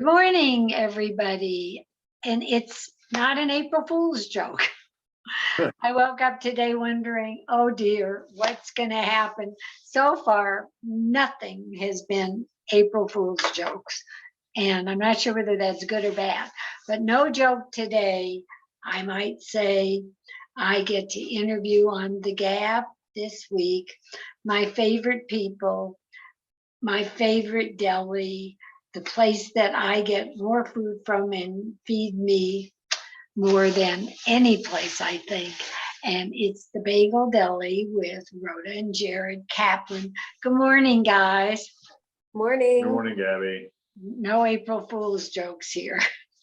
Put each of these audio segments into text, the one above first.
Morning, everybody. And it's not an April Fool's joke. I woke up today wondering, oh dear, what's going to happen? So far, nothing has been April Fool's jokes. And I'm not sure whether that's good or bad, but no joke today. I might say I get to interview on the Gabb this week, my favorite people, my favorite deli, the place that I get more food from and feed me more than any place, I think. And it's the Bagel Deli with Rhoda and Jared Kaplan. Good morning, guys. Morning. Good morning, Gabby. No April Fool's jokes here.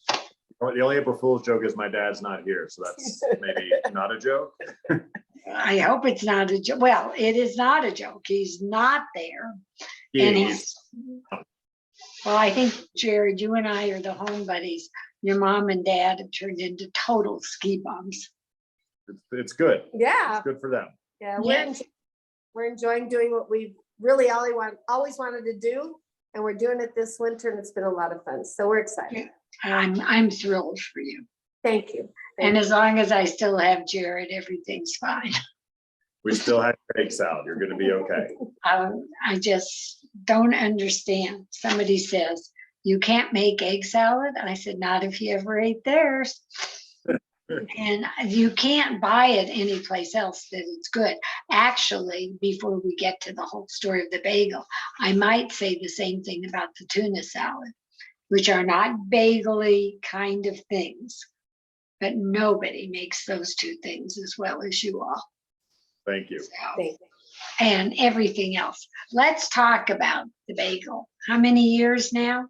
The only April Fool's joke is my dad's not here, so that's maybe not a joke. I hope it's not a joke. Well, it is not a joke. He's not there. And he's, well, I think, Jared, you and I are the home buddies. Your mom and dad have turned into total ski bums. It's good. Yeah. It's good for them. Yeah. Yes. We're enjoying doing what we've really always wanted to do. And we're doing it this winter, and it's been a lot of fun. So we're excited. I'm thrilled for you. Thank you. And as long as I still have Jared, everything's fine. We still have egg salad. You're going to be okay. I just don't understand. Somebody says, you can't make egg salad. I said, not if you ever ate theirs. And you can't buy it anyplace else that it's good. Actually, before we get to the whole story of the bagel, I might say the same thing about the tuna salad, which are not bagel-y kind of things, but nobody makes those two things as well as you all. Thank you. So, Thank you. and everything else. Let's talk about the bagel. How many years now?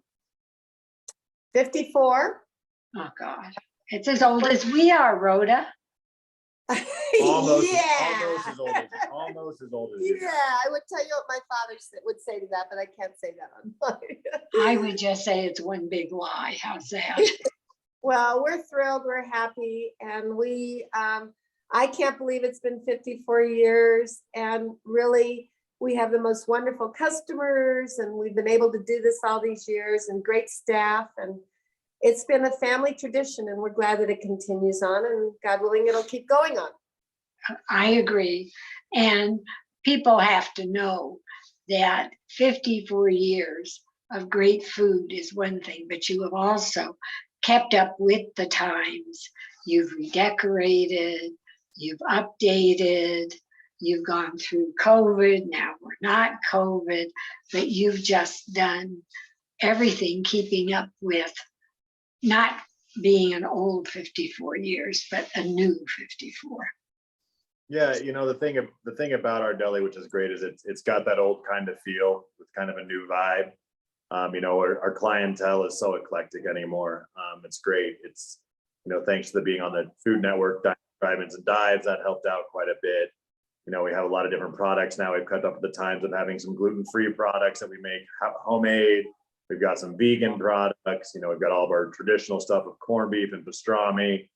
54. Oh God, it's as old as we are, Rhoda. Almost Yeah. as old as you. Yeah. I would tell you what my father would say to that, but I can't say that on I would just say it's one big lie. How's that? Well, we're thrilled, we're happy, and I can't believe it's been 54 years, and really, we have the most wonderful customers, and we've been able to do this all these years, and great staff, and it's been a family tradition, and we're glad that it continues on, and God willing, it'll keep going on. I agree. And people have to know that 54 years of great food is one thing, but you have also kept up with the times. You've redecorated, you've updated, you've gone through COVID. Now we're not COVID, but you've just done everything keeping up with not being an old 54 years, but a new 54. Yeah, you know, the thing about our deli, which is great, is it's got that old kind of feel with kind of a new vibe. You know, our clientele is so eclectic anymore. It's great. It's, you know, thanks to being on the Food Network, drive-ins and dives, that helped out quite a bit. You know, we have a lot of different products now. We've cut up the times of having some gluten-free products that we make homemade. We've got some vegan products. You know, we've got all of our traditional stuff of corned beef and pastrami,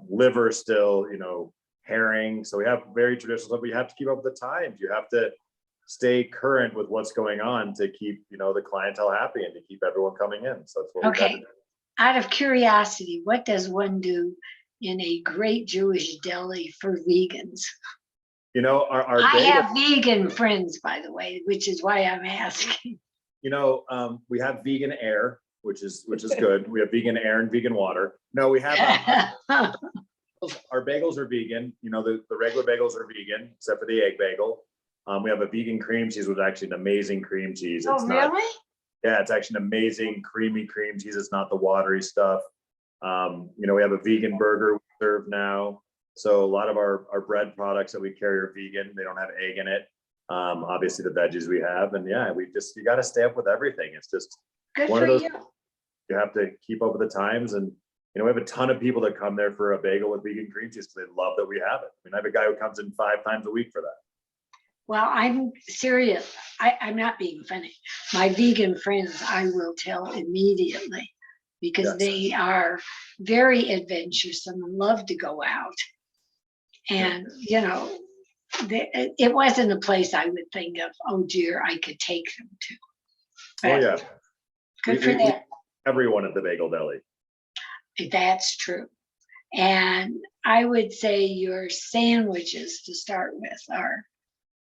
liver still, you know, herring. So we have very traditional stuff. We have to keep up with the times. You have to stay current with what's going on to keep, you know, the clientele happy and to keep everyone coming in. So that's what we've got to do. Out of curiosity, what does one do in a great Jewish deli for vegans? You know, our I bagel, have vegan friends, by the way, which is why I'm asking. you know, we have vegan air, which is good. We have vegan air and vegan water. No, we have our bagels are vegan. You know, the regular bagels are vegan, except for the egg bagel. We have a vegan cream cheese, which is actually an amazing cream cheese. It's really? Yeah, it's actually an amazing creamy cream cheese. It's not the watery stuff. You know, we have a vegan burger we serve now. So a lot of our bread products that we carry are vegan. They don't have egg in it. Obviously the veggies we have, and yeah, you got to stay up with everything. It's just Good one for of those. you. You have to keep up with the times, and you know, we have a ton of people that come there for a bagel with vegan cream cheese because they love that we have it. I mean, I have a guy who comes in 5 times a week for that. Well, I'm serious. I'm not being funny. My vegan friends, I will tell immediately because Yes. they are very adventuresome and love to go out. And, you know, it wasn't a place I would think of, oh dear, I could take them to. Oh But yeah. good for them. everyone at the Bagel Deli. That's true. And I would say your sandwiches to start with are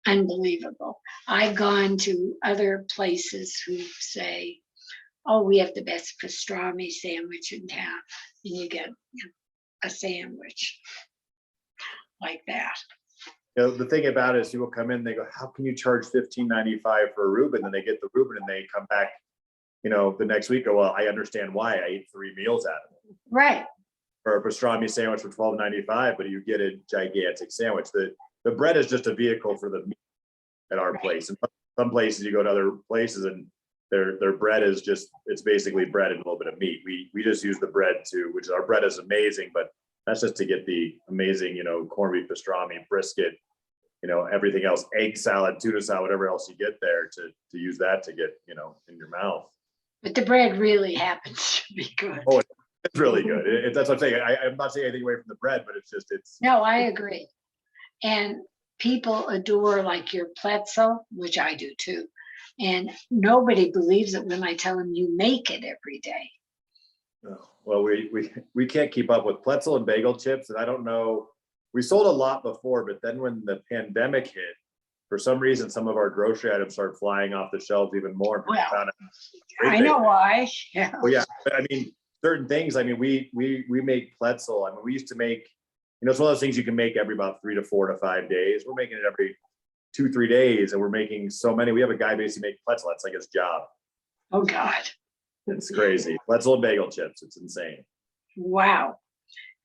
unbelievable. I've gone to other places who say, oh, we have the best pastrami sandwich in town. And you get a sandwich like that. You know, the thing about it is people come in, they go, how can you charge $15.95 for a Reuben? Then they get the Reuben and they come back, you know, the next week, go, well, I understand why. I ate 3 meals out of it. Right. For a pastrami sandwich for $12.95, but you get a gigantic sandwich. The bread is just a vehicle for the meat at our place. And some places you go to other places and their bread is just, it's basically bread and a little bit of meat. We just use the bread to, which our bread is amazing, but that's just to get the amazing, you know, corned beef pastrami, brisket, you know, everything else, egg salad, tuna salad, whatever else you get there to use that to get, you know, in your mouth. But the bread really happens to be good. Oh, it's really good. That's what I'm saying. I'm not saying anything away from the bread, but it's just, No, I agree. And people adore like your pretzel, which I do too. And nobody believes it when I tell them you make it every day. well, we can't keep up with pretzel and bagel chips. And I don't know, we sold a lot before, but then when the pandemic hit, for some reason, some of our grocery items started flying off the shelves even more. Well, I know why. Yeah. Well, yeah, but I mean, certain things, I mean, we make pretzel. I mean, we used to make, you know, it's one of those things you can make every about 3 to 4 to 5 days. We're making it every 2-3 days, and we're making so many. We have a guy basically make pretzel. That's like his job. Oh God. It's crazy. Pretzel and bagel chips. It's insane. Wow.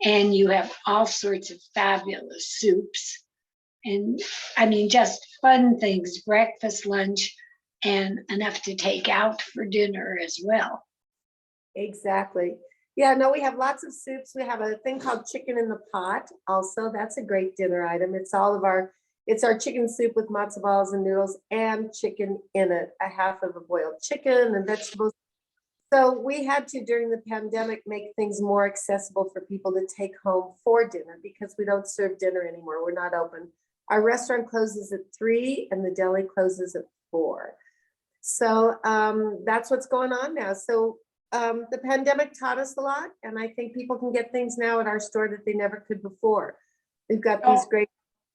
And you have all sorts of fabulous soups. And I mean, just fun things, breakfast, lunch, and enough to take out for dinner as well. Exactly. Yeah, no, we have lots of soups. We have a thing called chicken in the pot also. That's a great dinner item. It's our chicken soup with matzo balls and noodles and chicken in it, a half of a boiled chicken and vegetables. So we had to, during the pandemic, make things more accessible for people to take home for dinner because we don't serve dinner anymore. We're not open. Our restaurant closes at 3 and the deli closes at 4. So that's what's going on now. So the pandemic taught us a lot, and I think people can get things now at our store that they never could before. We've got these great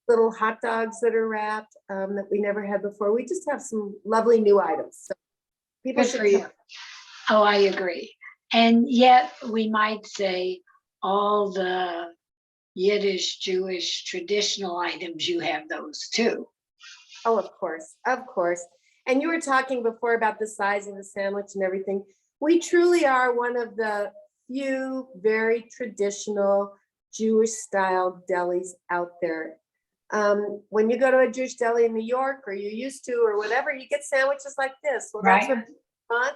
little hot dogs that are wrapped that we never had before. We just have some lovely new items. So people should come. Oh, I agree. And yet we might say all the Yiddish, Jewish, traditional items, you have those too. Oh, of course, of course. And you were talking before about the size of the sandwich and everything. We truly are one of the few very traditional Jewish style delis out there. When you go to a Jewish deli in New York, or you used to, or whatever, you get sandwiches like this. Well, that's what they want.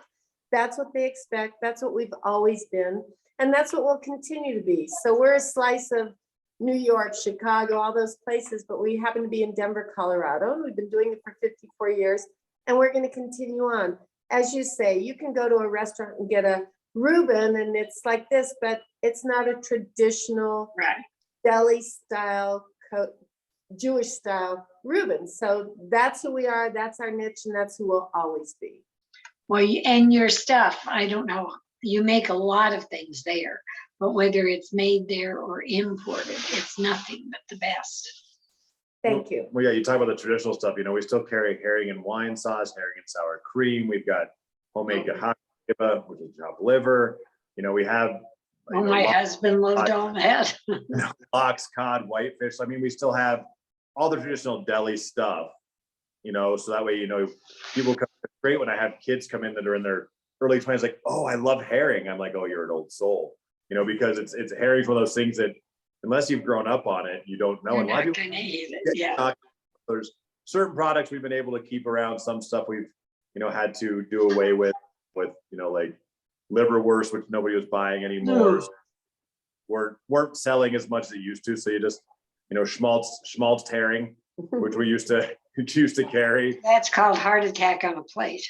That's what they expect. That's what we've always been. And that's what we'll continue to be. So we're a slice of New York, Chicago, all those places, but we happen to be in Denver, Colorado. And we've been doing it for 54 years. And we're going to continue on. As you say, you can go to a restaurant and get a Reuben and it's like this, but it's not a traditional deli style, Jewish style Reuben. So that's who we are. That's our niche, and that's who we'll always be. Well, and your stuff, I don't know, you make a lot of things there, but whether it's made there or imported, it's nothing but the best. Thank you. Well, yeah, you talk about the traditional stuff. You know, we still carry herring and wine sauce, herring and sour cream. We've got homemade gahaka, which is chopped liver. You know, we have. Well, my husband loved all that. Lox, cod, whitefish. I mean, we still have all the traditional deli stuff. You know, so that way, you know, people come. It's great when I have kids come in that are in their early 20s, like, oh, I love herring. I'm like, oh, you're an old soul. You know, because it's herring's one of those things that unless you've grown up on it, you don't know. You're and not gonna eat it. Yeah. There's certain products we've been able to keep around. Some stuff we've, you know, had to do away with, you know, like liverwurst, which nobody was buying anymore. Weren't selling as much as it used to. So you just, you know, schmaltz herring, which we used to carry. That's called heart attack on a plate.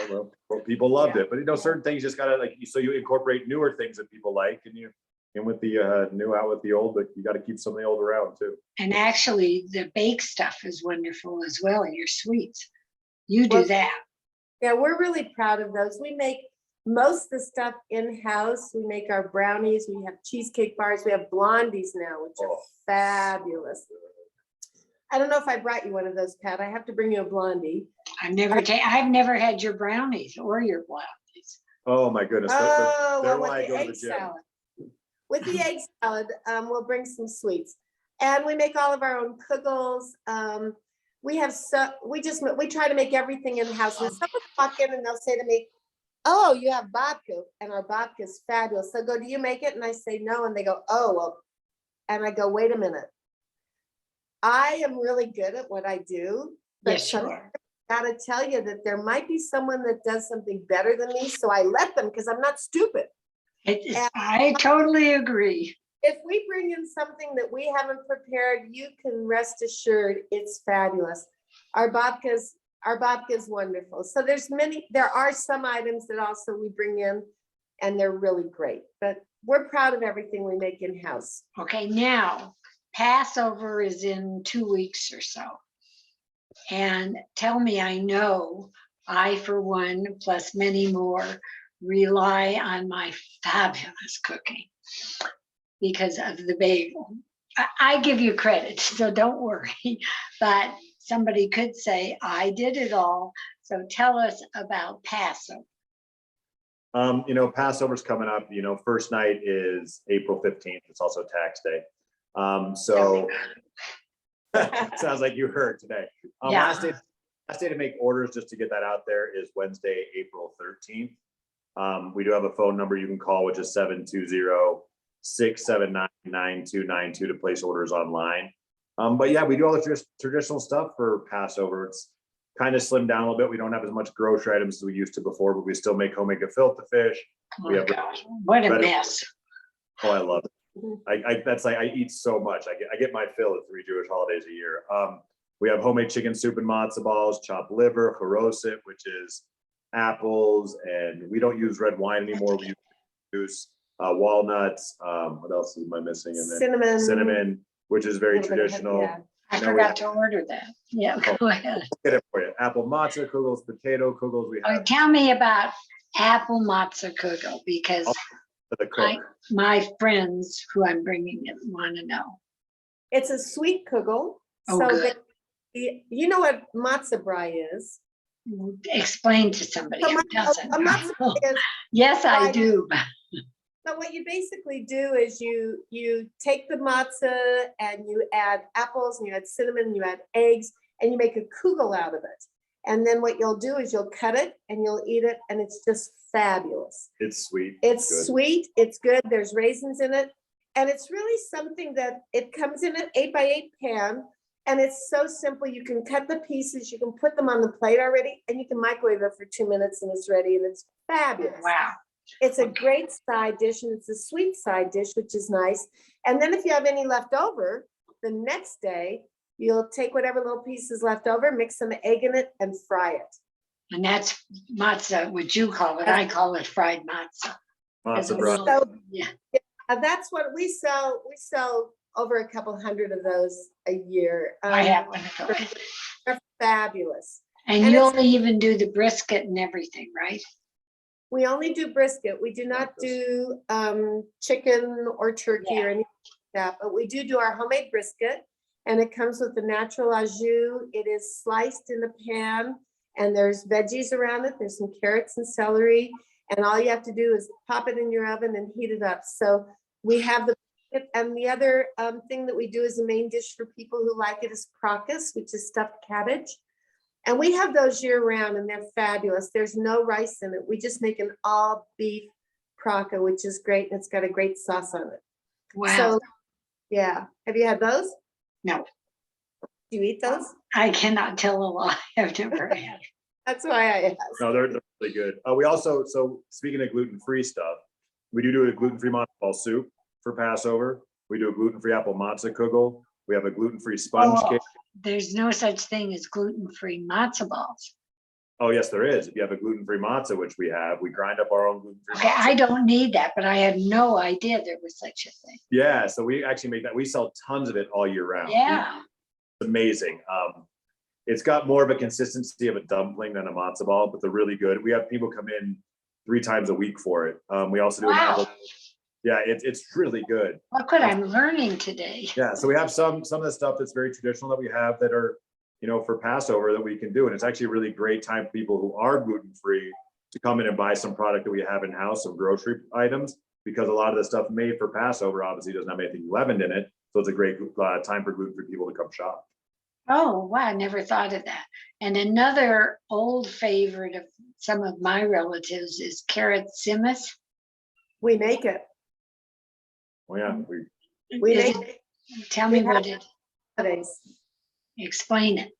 Well, people loved it, but you know, certain things just gotta like, so you incorporate newer things that people like, and you, and with the new out with the old, but you got to keep some of the old around too. And actually the baked stuff is wonderful as well, and your sweets. You do that. Yeah, we're really proud of those. We make most of the stuff in-house. We make our brownies, we have cheesecake bars, we have blondies now, which are fabulous. I don't know if I brought you one of those, Pat. I have to bring you a blondie. I've never had your brownies or your blondies. Oh, my goodness. Oh, They're well, why I with the go to egg the gym. salad. With the egg salad, we'll bring some sweets. And we make all of our own kugels. We try to make everything in the house. And someone walk in and they'll say to me, "Oh, you have babka," and our babka is fabulous. So I go, "Do you make it?" And I say no, and they go, "Oh, well," and I go, "Wait a minute. I am really good at what I do, but Yes, you are. I gotta tell you that there might be someone that does something better than me, so I let them because I'm not stupid." I totally agree. If we bring in something that we haven't prepared, you can rest assured it's fabulous. Our babka is wonderful. So there are some items that also we bring in and they're really great, but we're proud of everything we make in-house. Okay, now Passover is in 2 weeks or so. And tell me, I know I, for one, plus many more, rely on my fabulous cooking because of the bagel. I give you credit, so don't worry. But somebody could say, I did it all. So tell us about Passover. Passover's coming up. First night is April 15th. It's also tax day. So sounds like you heard today. Yeah. Last day to make orders, just to get that out there, is Wednesday, April 13th. We do have a phone number you can call, which is 720-679-9292 to place orders online. But yeah, we do all the traditional stuff for Passover. It's kind of slimmed down a little bit. We don't have as much grocery items as we used to before, but we still make homemade gefilte fish. Oh my gosh, what a mess. Oh, I love it. I eat so much. I get my fill at 3 Jewish holidays a year. We have homemade chicken soup and matzo balls, chopped liver, charoset, which is apples, and we don't use red wine anymore. We use walnuts. What else am I missing in there? Cinnamon, which is very traditional. Yeah. I forgot to order that. Yeah, go ahead. Get it for you. Apple matzah kugels, potato kugels. We have Tell me about apple matzah kugel because the cook. my friends who I'm bringing it want to know. It's a sweet kugel. Oh, So good. you know what matzah brie is? Explain to somebody who doesn't. A matzah brie is, Yes, I do. so what you basically do is you take the matzah and you add apples and you add cinnamon and you add eggs and you make a kugel out of it. And then what you'll do is you'll cut it and you'll eat it, and it's just fabulous. It's sweet. It's sweet. It's good. There's raisins in it. And it's really something that it comes in an 8x8 pan. And it's so simple. You can cut the pieces, you can put them on the plate already, and you can microwave it for 2 minutes and it's ready, and it's fabulous. Wow. It's a great side dish, and it's a sweet side dish, which is nice. And then if you have any left over, the next day, you'll take whatever little pieces left over, mix some egg in it, and fry it. And that's matzah, what you call it. I call it fried matzah. Matzah It's bread. yeah. That's what we sell. We sell over a couple hundred of those a year. I have one of those. They're fabulous. And you'll even do the brisket and everything, right? We only do brisket. We do not do chicken or turkey or anything like that, but we do our homemade brisket, and it comes with the natural au jus. It is sliced in the pan, and there's veggies around it. There's some carrots and celery, and all you have to do is pop it in your oven and heat it up. So we have and the other thing that we do as a main dish for people who like it is crocus, which is stuffed cabbage. And we have those year round, and they're fabulous. There's no rice in it. We just make an all beef croca, which is great. And it's got a great sauce on it. Wow. So, yeah. Have you had those? No. Do you eat those? I cannot tell a lie. I've never had. That's why I asked. No, they're really good. We also, so speaking of gluten-free stuff, we do a gluten-free matzo ball soup for Passover. We do a gluten-free apple matzah kugel. We have a gluten-free sponge cake. There's no such thing as gluten-free matzo balls. Oh, yes, there is. If you have a gluten-free matzah, which we have, we grind up our own gluten-free Okay, matzah. I don't need that, but I had no idea there was such a thing. Yeah, so we actually make that. We sell tons of it all year round. Yeah. It's amazing. It's got more of a consistency of a dumpling than a matzo ball, but they're really good. We have people come in 3 times a week for it. We also do an Wow. apple. Yeah, it's really good. Look what I'm learning today. Yeah, so we have some of the stuff that's very traditional that we have that are, you know, for Passover that we can do. And it's actually a really great time for people who are gluten-free to come in and buy some product that we have in-house, some grocery items, because a lot of the stuff made for Passover obviously doesn't have anything leavened in it. So it's a great time for gluten-free people to come shop. Oh, wow, I never thought of that. And another old favorite of some of my relatives is carrot simmus. We make it. Well, yeah, We Is make it- it Tell me we what have- it, nowadays. explain it.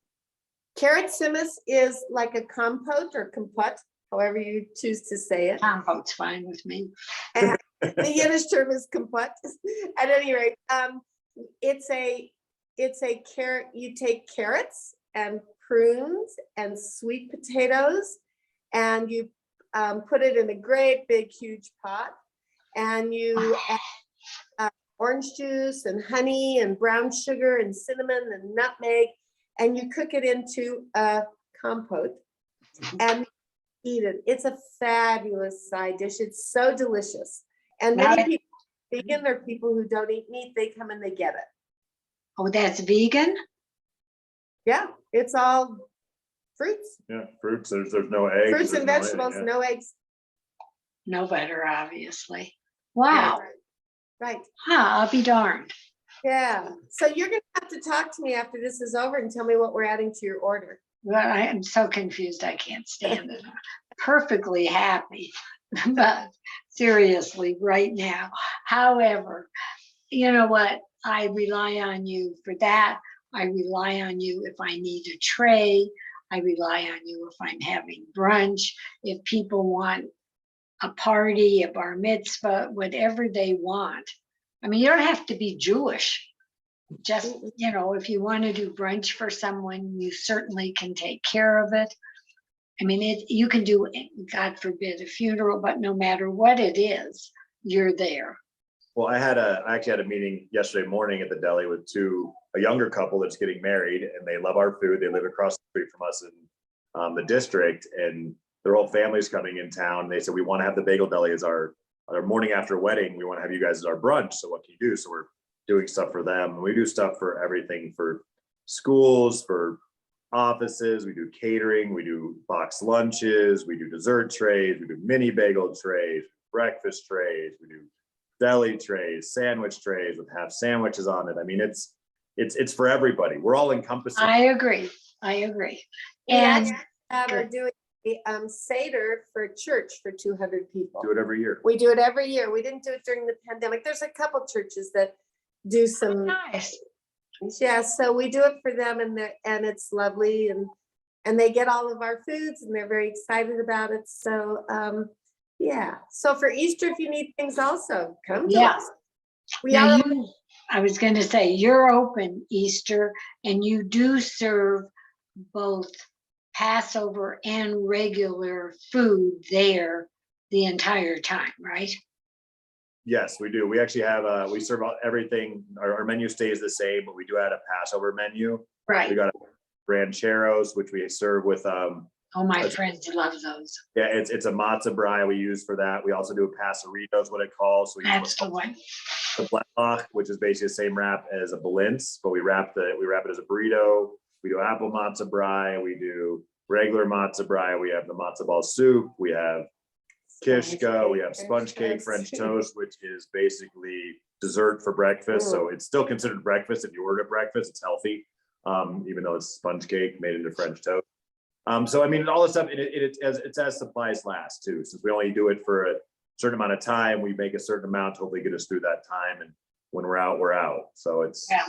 Carrot simmus is like a compote or compote, however you choose to say it. Compote's fine with me. And the Yiddish term is compote. At any rate, it's a carrot. You take carrots and prunes and sweet potatoes, and you put it in a great big huge pot, and you add orange juice and honey and brown sugar and cinnamon and nutmeg, and you cook it into a compote and eat it. It's a fabulous side dish. It's so delicious. And Now many people vegan, there are people who don't eat meat, they come and they get it. Oh, that's vegan? Yeah, it's all fruits, yeah, fruits. There's no eggs. fruits there's and no anything, vegetables, yeah. no eggs. No butter, obviously. Wow. Right, Huh, I'll be darned. yeah. So you're gonna have to talk to me after this is over and tell me what we're adding to your order. Well, I am so confused, I can't stand it. Perfectly happy, but seriously, right now. However, you know what? I rely on you for that. I rely on you if I need a tray. I rely on you if I'm having brunch. If people want a party, a bar mitzvah, whatever they want. I mean, you don't have to be Jewish. Just, you know, if you want to do brunch for someone, you certainly can take care of it. I mean, you can do, God forbid, a funeral, but no matter what it is, you're there. Well, I actually had a meeting yesterday morning at the deli with a younger couple that's getting married, and they love our food. They live across the street from us in the district, and their whole family's coming in town. They said, we want to have the Bagel Deli as our morning after wedding. We want to have you guys as our brunch. So what can you do? So we're doing stuff for them. And we do stuff for everything, for schools, for offices. We do catering. We do box lunches. We do dessert trays. We do mini bagel trays, breakfast trays. We do deli trays, sandwich trays with half sandwiches on it. I mean, it's for everybody. We're all encompassing. I agree. I agree. We And actually are doing a Seder for church for 200 people. Do it every year. We do it every year. We didn't do it during the pandemic. There's a couple churches that do some, nice. yeah, so we do it for them, and it's lovely, and they get all of our foods and they're very excited about it. So yeah. So for Easter, if you need things also, come to Yeah. us. We Now are I was going to say, you're open Easter and you do serve both Passover and regular food there the entire time, right? Yes, we do. We actually have, we serve out everything. Our menu stays the same, but we do add a Passover menu. We Right. got rancheros, which we serve with, Oh, my friends love those. yeah, it's a matzah brie we use for that. We also do a passerito is what it calls. So we use That's the one. the blech, which is basically the same wrap as a balintz, but we wrap it as a burrito. We do apple matzah brie. We do regular matzah brie. We have the matzo ball soup. We have kishka. We have sponge cake, French toast, which is basically dessert for breakfast. So it's still considered breakfast. If you order breakfast, it's healthy, even though it's sponge cake made into French toast. So I mean, all this stuff, it's as supplies last too. Since we only do it for a certain amount of time, we make a certain amount to hopefully get us through that time. And when we're out, we're out. So it's Yeah.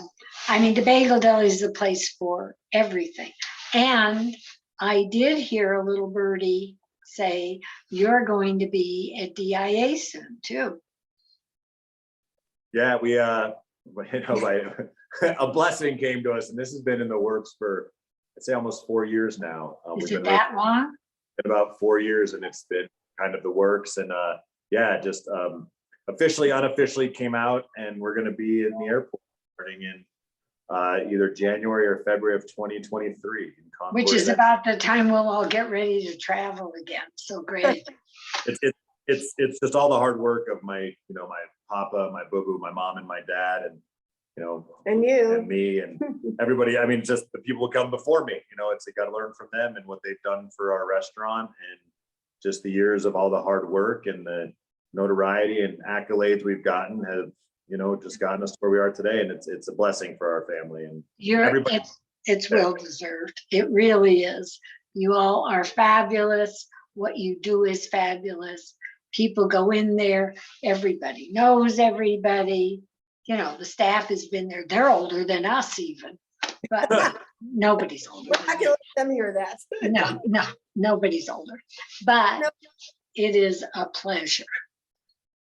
I mean, the Bagel Deli is the place for everything. And I did hear a little birdie say you're going to be at DIA soon too. yeah, we like a blessing came to us, and this has been in the works for I'd say almost 4 years now. Is We've it been that long? about 4 years, and it's been kind of the works. And yeah, just officially, unofficially came out, and we're going to be in the airport starting in either January or February of 2023. In Concord. Which is about the time we'll all get ready to travel again. So great. It's just all the hard work of my, you know, my papa, my boo-boo, my mom and my dad, and, you know, And you. and me and everybody. I mean, just the people who come before me, you know, it's, you got to learn from them and what they've done for our restaurant, and just the years of all the hard work and the notoriety and accolades we've gotten have, you know, just gotten us to where we are today. And it's a blessing for our family. And everybody, It's well deserved. It really is. You all are fabulous. What you do is fabulous. People go in there, everybody knows everybody. You know, the staff has been there. They're older than us even, but nobody's older. We're not gonna let them hear that. No, nobody's older, but No. it is a pleasure.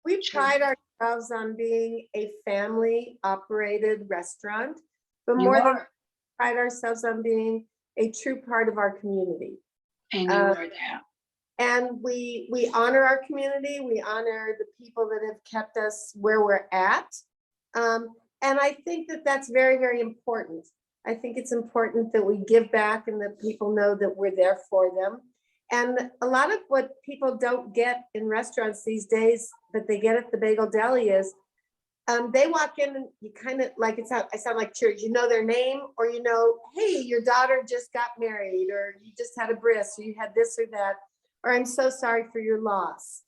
We pride ourselves on being a family operated restaurant, but You more than are, pride ourselves on being a true part of our community. and you are that. And we honor our community. We honor the people that have kept us where we're at. And I think that that's very, very important. I think it's important that we give back and that people know that we're there for them. And a lot of what people don't get in restaurants these days, but they get at the Bagel Deli is, they walk in and you kind of like, I sound like church, you know their name, or you know, hey, your daughter just got married, or you just had a bris, or you had this or that, or I'm so sorry for your loss.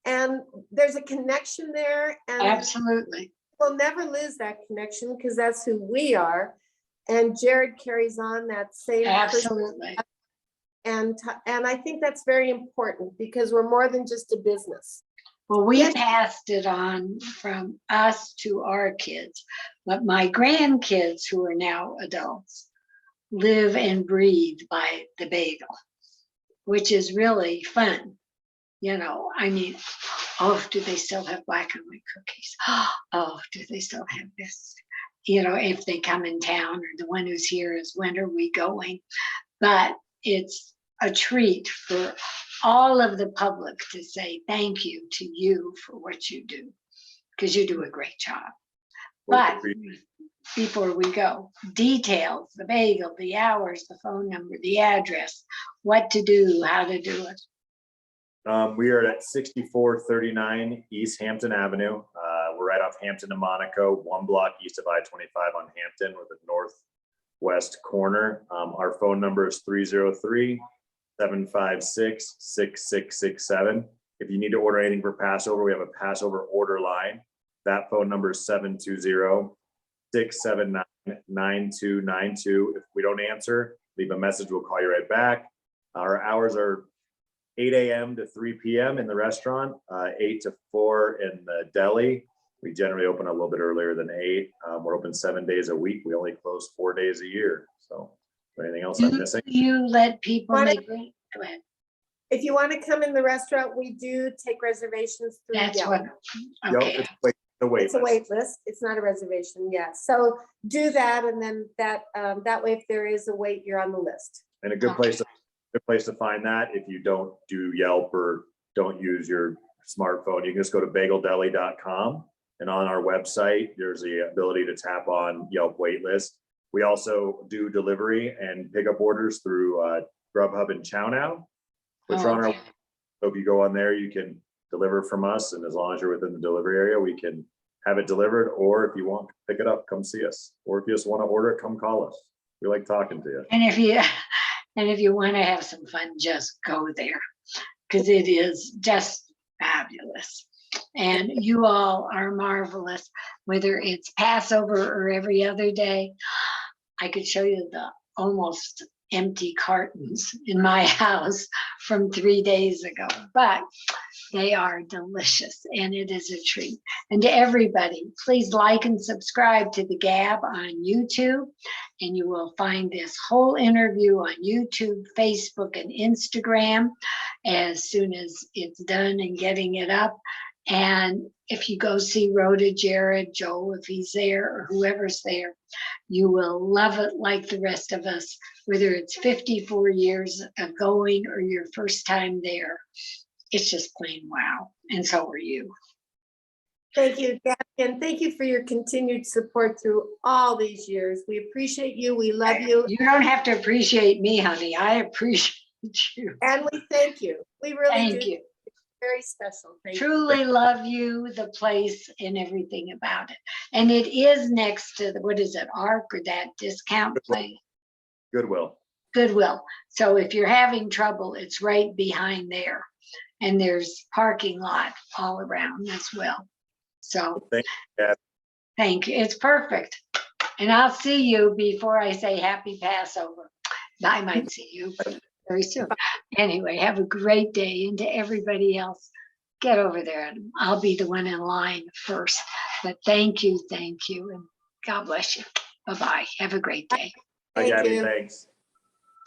And there's a connection there, and Absolutely. we'll never lose that connection because that's who we are. And Jared carries on that same Absolutely. and I think that's very important because we're more than just a business. Well, we Yes. passed it on from us to our kids, but my grandkids, who are now adults, live and breathe by the bagel, which is really fun. You know, I mean, oh, do they still have black and white cookies? Oh, do they still have this? You know, if they come in town, or the one who's here is, when are we going? But it's a treat for all of the public to say thank you to you for what you do, because you do a great job. But before we go, details, the bagel, the hours, the phone number, the address, what to do, how to do it. We are at 6439 East Hampton Avenue. We're right off Hampton and Monaco, 1 block east of I-25 on Hampton, with a northwest corner. Our phone number is 303-756-6667. If you need to order anything for Passover, we have a Passover order line. That phone number is 720-679-9292. If we don't answer, leave a message, we'll call you right back. Our hours are 8 a.m. to 3 p.m. in the restaurant, 8 to 4 in the deli. We generally open a little bit earlier than 8. We're open 7 days a week. We only close 4 days a year. So anything else I'm missing? You let people make it. Go ahead. If you want to come in the restaurant, we do take reservations through That's Yelp. what, okay. Yep, it's It's a wait list. It's not a reservation yet. So do that, and then that way, if there is a wait, you're on the list. And a good place to find that, if you don't do Yelp or don't use your smartphone, you can just go to bageldeli.com, and on our website there's the ability to tap on Yelp waitlist. We also do delivery and pickup orders through Grubhub and ChowNow, which are on our. So if you go on there, you can deliver from us, and as long as you're within the delivery area, we can have it delivered. Or if you want to pick it up, come see us. Or if you just want to order it, come call us. We like talking to you. And if you want to have some fun, just go there, because it is just fabulous. And you all are marvelous, whether it's Passover or every other day. I could show you the almost empty cartons in my house from 3 days ago, but they are delicious and it is a treat. And to everybody, please like and subscribe to the Gabb on YouTube, and you will find this whole interview on YouTube, Facebook, and Instagram as soon as it's done and getting it up. And if you go see Rhoda, Jared, Joel, if he's there, or whoever's there, you will love it like the rest of us, whether it's 54 years of going or your first time there. It's just plain wow. And so are you. Thank you, Gabby, and thank you for your continued support through all these years. We appreciate you. We love you, You don't have to appreciate me, honey. I appreciate you. and we thank you. We really Thank do. you. Very special. Thank you. Truly love you, the place and everything about it. And it is next to the, what is it, ARC or that discount place? Goodwill. Goodwill. So if you're having trouble, it's right behind there. And there's parking lot all around as well. So Thank you, Gab. thank you. It's perfect. And I'll see you before I say happy Passover. I might see you very soon. Anyway, have a great day. And to everybody else, get over there. And I'll be the one in line first. But thank you. And God bless you. Bye-bye. Have a great day. Hi, Thank Gabby. you. Thanks.